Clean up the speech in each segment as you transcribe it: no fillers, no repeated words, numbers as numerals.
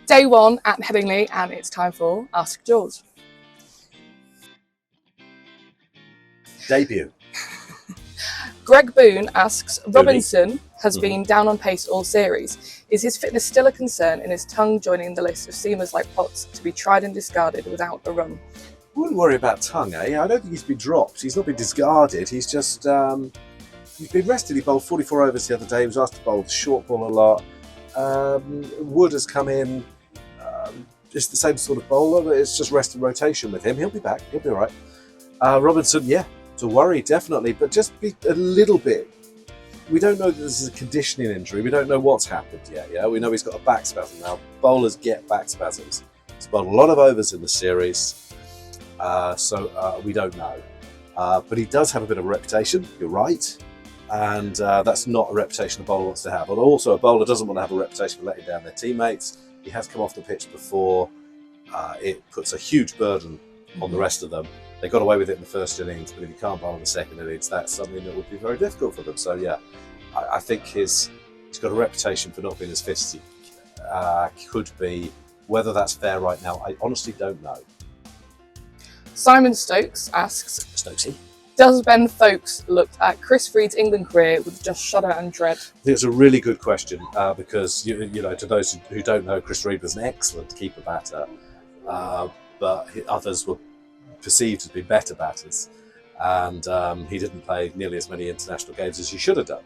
Day one at Headingley, and it's time for Ask George. Debut. Greg Boone asks, Robinson has been down on pace all series. Is his fitness still a concern in his tongue joining the list of seamers like Potts to be tried and discarded without a run? Wouldn't worry about tongue, eh? I don't think he's been dropped. He's not been discarded. He's just, he's been rested. He bowled 44 overs the other day. He was asked to bowl the short ball a lot. Wood has come in, just the same sort of bowler, but it's just rest and rotation with him. He'll be back. He'll be all right. Robinson, yeah, to worry, definitely, but just be a little bit. We don't know that this is a conditioning injury. We don't know what's happened yet. Yeah, we know he's got a back spasm now. Bowlers get back spasms. He's bowled a lot of overs in the series, so we don't know. But he does have a bit of a reputation. You're right, and that's not a reputation a bowler wants to have. But also, a bowler doesn't want to have a reputation for letting down their teammates. He has come off the pitch before. It puts a huge burden on the rest of them. They got away with it in the first innings, but if you can't bowl in the second innings, that's something that would be very difficult for them. So yeah, I think he's got a reputation for not being as fit as he could be. Whether that's fair right now, I honestly don't know. Simon Stokes asks, Stokesy. Does Ben Foakes look at Chris Freed's England career with just shudder and dread? I think it's a really good question because, you know, to those who don't know, Chris Freed was an excellent keeper batter, but others were perceived to be better batters, and he didn't play nearly as many international games as he should have done.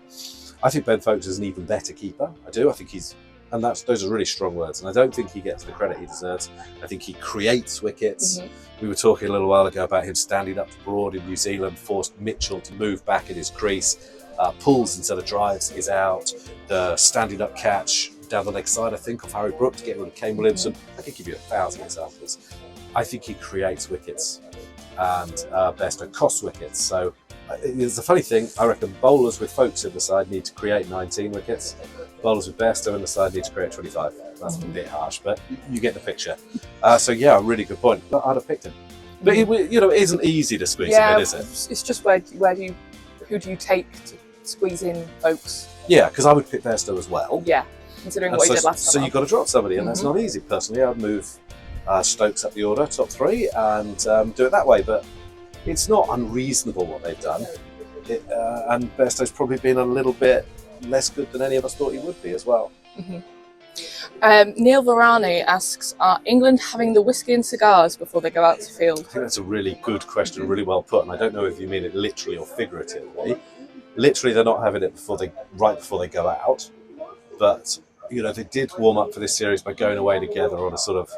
I think Ben Foakes is an even better keeper. I do. I think he's, and those are really strong words, and I don't think he gets the credit he deserves. I think he creates wickets. We were talking a little while ago about him standing up to Broad in New Zealand, forced Mitchell to move back in his crease, pulls instead of drives is out, the standing up catch down the leg side, I think, of Harry Brook to get rid of Kane Williamson. I could give you 1,000 examples. I think he creates wickets, and Bairstow costs wickets. So it's a funny thing. I reckon bowlers with Foakes in the side need to create 19 wickets. Bowlers with Bairstow in the side need to create 25. That's a bit harsh, but you get the picture. So yeah, a really good point. But I'd have picked him. But it, you know, it isn't easy to squeeze him in, is it? It's just who do you take to squeeze in Foakes? Yeah, because I would pick Bairstow as well. Yeah, considering what he did last time. So you've got to drop somebody, and that's not easy. Personally, I'd move Stokes up the order, top three, and do it that way. But it's not unreasonable what they've done. And Bairstow's probably been a little bit less good than any of us thought he would be as well. Neil Varani asks, are England having the whisky and cigars before they go out to field? I think that's a really good question, really well put, and I don't know if you mean it literally or figuratively. Literally, they're not having it right before they go out, but you know, they did warm up for this series by going away together on a sort of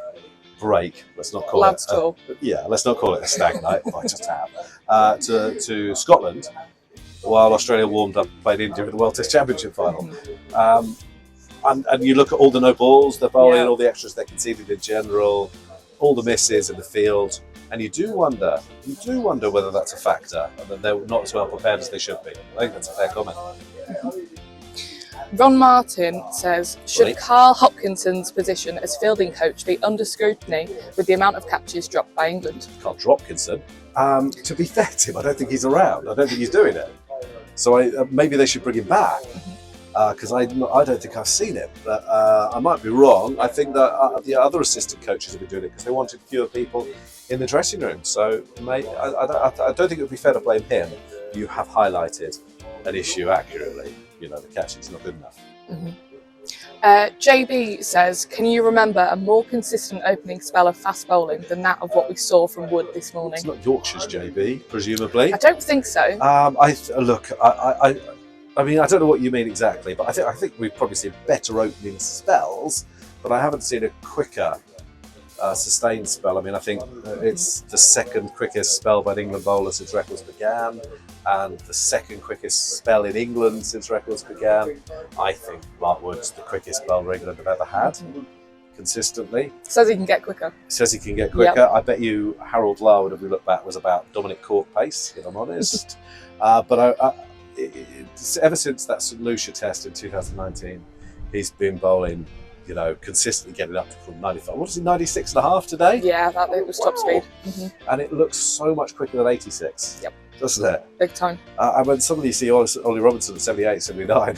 break. Let's not call Lads tour. Let's not call it a stag night. If I just have to Scotland, while Australia warmed up and played India in the World Test Championship final. And you look at all the no balls they're bowling, all the extras they conceded in general, all the misses in the field, and you do wonder whether that's a factor and that they're not as well prepared as they should be. I think that's a fair comment. Ron Martin says, should Carl Hopkinson's position as fielding coach be under scrutiny with the amount of catches dropped by England? Carl Hopkinson. To be fair to him, I don't think he's around. I don't think he's doing it. So maybe they should bring him back. Because I don't think I've seen it, but I might be wrong. I think that the other assistant coaches have been doing it because they wanted fewer people in the dressing room. So I don't think it would be fair to blame him. You have highlighted an issue accurately. You know, the catching's not good enough. JB says, can you remember a more consistent opening spell of fast bowling than that of what we saw from Wood this morning? It's not Yorkshire's JB, presumably. I don't think so. I mean, I don't know what you mean exactly, but I think we've probably seen better opening spells, but I haven't seen a quicker sustained spell. I mean, I think it's the second quickest spell by an England bowler since records began, and the second quickest spell in England since records began. I think Mark Wood's the quickest bowler England have ever had, consistently. Says he can get quicker. Says he can get quicker. Yep. I bet you Harold Larwood, if we look back, was about Dominic Cork pace, if I'm honest. But ever since that St Lucia test in 2019, he's been bowling, you know, consistently getting up from 95. What is it, 96 and a half today? Yeah, it was top speed. And it looks so much quicker than 86. Yep. Doesn't it? Big time. And when suddenly you see Ollie Robinson at 78, 79,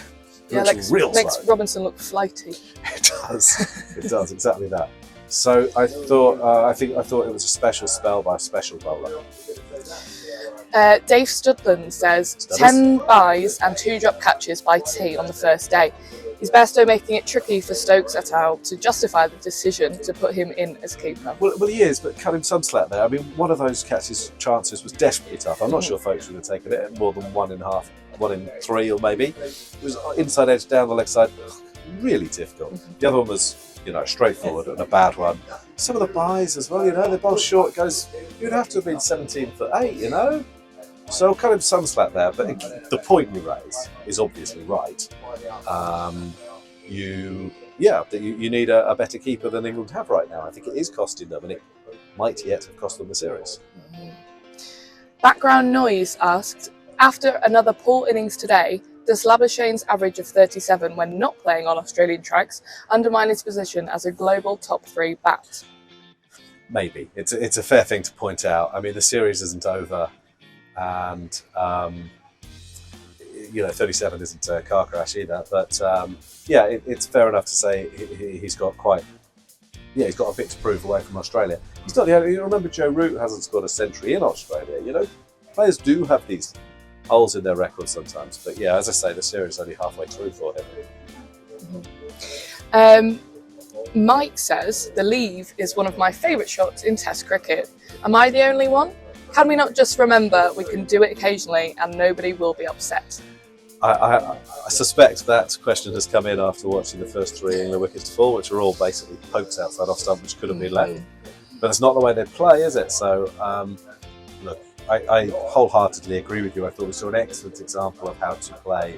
Yeah, looks real makes slow. Robinson look flighty. It does. It does exactly that. So I thought it was a special spell by a special bowler. Dave Studland says 10 byes and 2 drop catches by T on the first day. Is Bairstow making it tricky for Stokes et al. To justify the decision to put him in as keeper? Well, he is, but cut him some slack there. I mean, one of those catches chances was desperately tough. I'm not sure folks would have taken it more than 1 in 3 or maybe. It was inside edge down the leg side, really difficult. The other one was, straightforward and a bad one. Some of the byes as well, they're both short. It goes, you'd have to have been 17'8", So cut him some slack there, but the point you raise is obviously right. You need a better keeper than England have right now. I think it is costing them, and it might yet have cost them the series. Background Noise asked, after another poor innings today, does Labuschagne's average of 37 when not playing on Australian tracks undermine his position as a global top 3 bat? Maybe. It's a fair thing to point out. I mean, the series isn't over, and 37 isn't a car crash either. But it's fair enough to say he's got a bit to prove away from Australia. He's not the only. Remember, Joe Root hasn't scored a century in Australia. Players do have these holes in their record sometimes. But yeah, as I say, the series is only halfway through for him. Mike says the leave is one of my favourite shots in Test cricket. Am I the only one? Can we not just remember we can do it occasionally and nobody will be upset? I suspect that question has come in after watching the first 3 England wickets fall, which are all basically pokes outside off stump, which could have been left. But it's not the way they play, is it? So, look, I wholeheartedy agree with you. I thought we saw an excellent example of how to play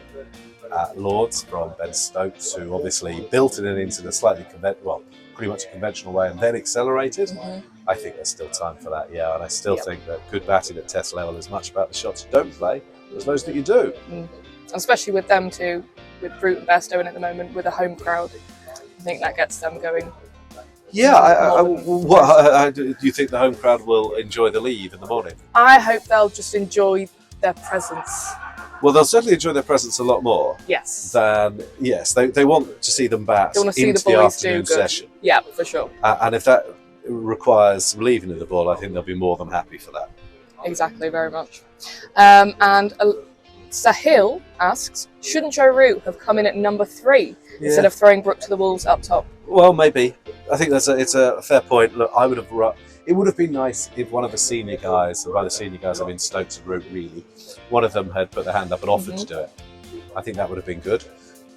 Lords from Ben Stokes, who obviously built it into the slightly pretty much a conventional way and then accelerated. I think there's still time for that, yeah. And I still think that good batting at Test level is much about the shots you don't play as those that you do. Especially with them too, with Root and Bairstow in at the moment, with a home crowd. I think that gets them going. Yeah, do you think the home crowd will enjoy the leave in the morning? I hope they'll just enjoy their presence. Well, they'll certainly enjoy their presence a lot more. Yes. They want to see them bat into the afternoon session. Yeah, for sure. And if that requires some leaving of the ball, I think they'll be more than happy for that. Exactly, very much. And Sahil asks, shouldn't Joe Root have come in at number 3 instead of throwing Brook to the Wolves up top? Well, maybe. I think it's a fair point. Look, it would have been nice if one of the senior guys, and by the senior guys I mean Stokes and Root really, one of them had put their hand up and offered to do it. I think that would have been good.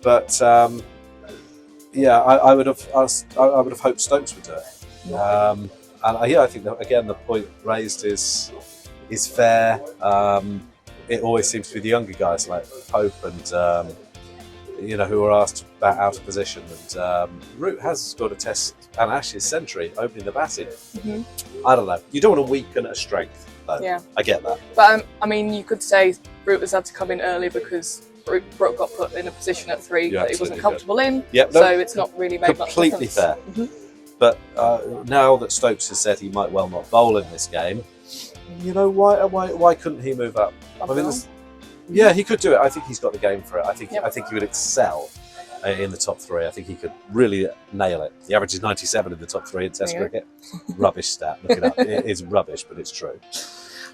But I would have hoped Stokes would do it. I think that again the point raised is fair. It always seems to be the younger guys like Pope and who are asked to bat out of position. And Root has scored a Test and Ashes century opening the batting. I don't know. You don't want to weaken a strength, though. Yeah, I get that. But you could say Root has had to come in early because Brook got put in a position at 3 that he wasn't comfortable in. So it's not really made much difference. Completely fair. But now that Stokes has said he might well not bowl in this game, why couldn't he move up? He could do it. I think he's got the game for it. I think he would excel in the top 3. I think he could really nail it. The average is 97 in the top 3 in Test cricket. Rubbish stat. Look it up. It is rubbish, but it's true.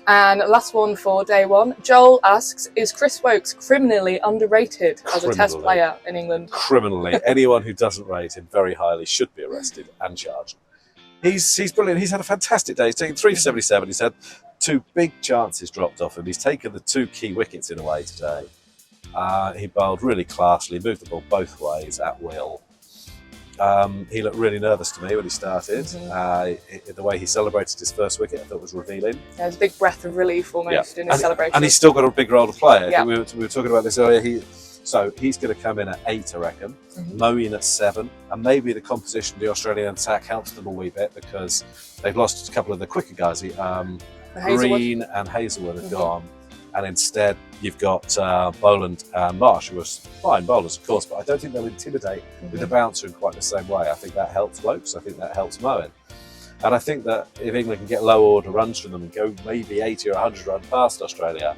And last one for day 1. Joel asks, is Chris Woakes criminally underrated as a Test player in England? Criminally. Anyone who doesn't rate him very highly should be arrested and charged. He's brilliant. He's had a fantastic day. He's taken 3 for 77. He's had 2 big chances dropped off him. He's taken the 2 key wickets in a way today. He bowled really classily, moved the ball both ways at will. He looked really nervous to me when he started. The way he celebrated his first wicket I thought was revealing. There's a big breath of relief almost in his celebration. And he's still got a big role to play. We were talking about this earlier. So he's going to come in at 8, I reckon. Moeen at 7, and maybe the composition of the Australian attack helps them a wee bit because they've lost a couple of the quicker guys. Green and Hazelwood have gone, and instead you've got Boland and Marsh, who are fine bowlers, of course, but I don't think they'll intimidate with the bouncer in quite the same way. I think that helps Woakes. I think that helps Moeen. And I think that if England can get low order runs from them and go maybe 80 or 100 runs past Australia,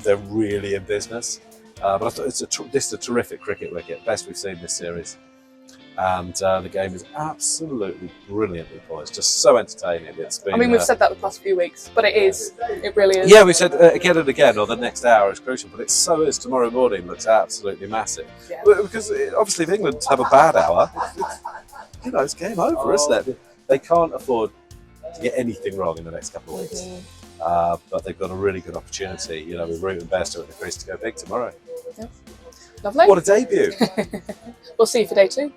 they're really in business. But I thought this is a terrific cricket wicket, best we've seen this series. And the game is absolutely brilliantly poised, just so entertaining. It's been. I mean, we've said that the past few weeks, but it really is. Yeah, we said again and again, or the next hour is crucial, but it so is. Tomorrow morning looks absolutely massive. Yeah. Because obviously, if England have a bad hour, it's game over, isn't it? They can't afford to get anything wrong in the next couple of weeks. But they've got a really good opportunity, with Root and Bairstow at the crease to go big tomorrow. Yeah. Lovely. What a debut! We'll see you for day 2.